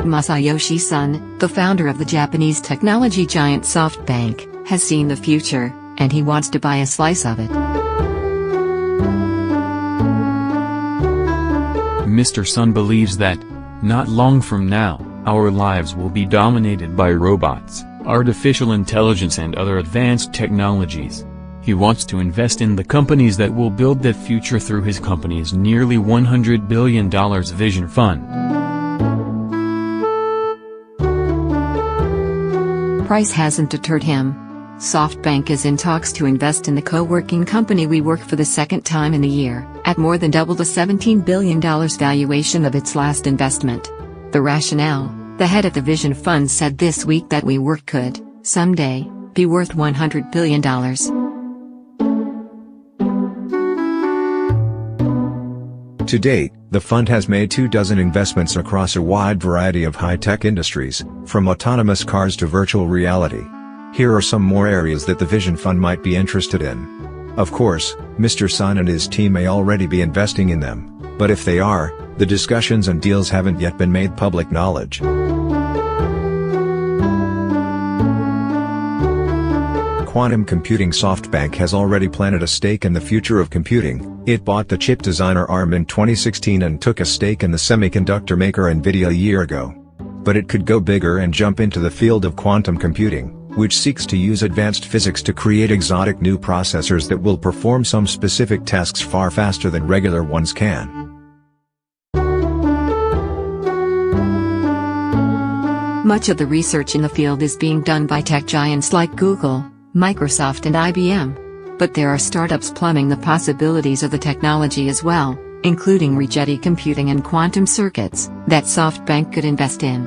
Masayoshi Son, the founder of the Japanese technology giant SoftBank, has seen the future, and he wants to buy a slice of it. Mr. Son believes that, not long from now, our lives will be dominated by robots, artificial intelligence and other advanced technologies. He wants to invest in the companies that will build that future through his company's nearly $100 billion vision fund. Price hasn't deterred him. SoftBank is in talks to invest in the co-working company WeWork for the second time in a year, at more than double the $17 billion valuation of its last investment. The rationale: the head of the Vision Fund said this week that WeWork could, someday, be worth $100 billion. To date, the fund has made 24 investments across a wide variety of high-tech industries, from autonomous cars to virtual reality. Here are some more areas that the Vision Fund might be interested in. Of course, Mr. Son and his team may already be investing in them, but if they are, the discussions and deals haven't yet been made public knowledge. Quantum computing: SoftBank has already planted a stake in the future of computing. It bought the chip designer ARM in 2016 and took a stake in the semiconductor maker NVIDIA a year ago. But it could go bigger and jump into the field of quantum computing, which seeks to use advanced physics to create exotic new processors that will perform some specific tasks far faster than regular ones can. Much of the research in the field is being done by tech giants like Google, Microsoft and IBM. But there are startups plumbing the possibilities of the technology as well, including Rigetti Computing and Quantum Circuits, that SoftBank could invest in.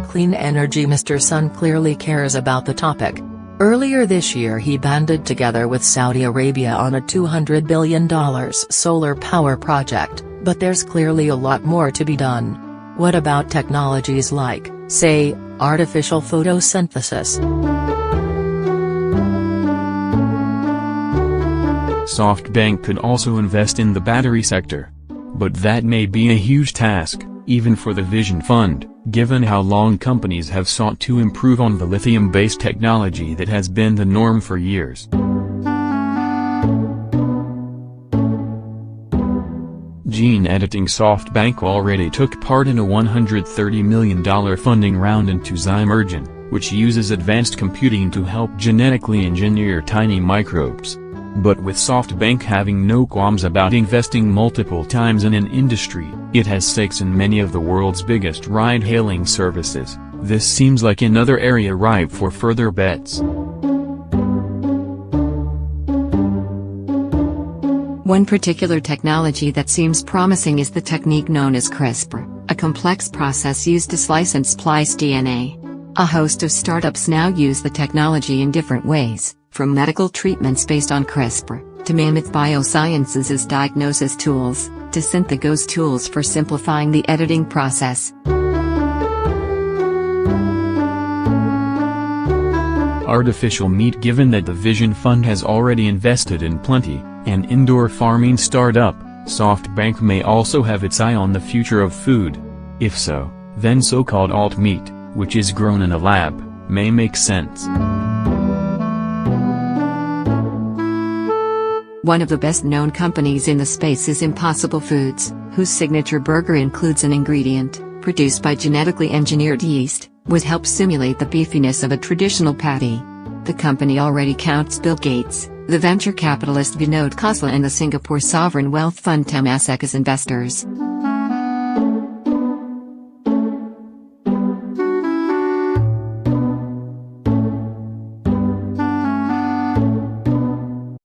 Clean energy: Mr. Son clearly cares about the topic. Earlier this year he banded together with Saudi Arabia on a $200 billion solar power project, but there's clearly a lot more to be done. What about technologies like, say, artificial photosynthesis? SoftBank could also invest in the battery sector. But that may be a huge task, even for the Vision Fund, given how long companies have sought to improve on the lithium-based technology that has been the norm for years. Gene editing: SoftBank already took part in a $130 million funding round into Zymergen, which uses advanced computing to help genetically engineer tiny microbes. But with SoftBank having no qualms about investing multiple times in an industry, it has stakes in many of the world's biggest ride-hailing services, this seems like another area ripe for further bets. One particular technology that seems promising is the technique known as CRISPR, a complex process used to slice and splice DNA. A host of startups now use the technology in different ways, from medical treatments based on CRISPR, to Mammoth Biosciences' diagnosis tools, to Synthegos tools for simplifying the editing process. Artificial meat: given that the Vision Fund has already invested in Plenty, an indoor farming startup, SoftBank may also have its eye on the future of food. If so, then so-called alt meat, which is grown in a lab, may make sense. One of the best-known companies in the space is Impossible Foods, whose signature burger includes an ingredient, produced by genetically engineered yeast, which helps simulate the beefiness of a traditional patty. The company already counts Bill Gates, the venture capitalist Vinod Khosla and the Singapore sovereign wealth fund Temasek as investors.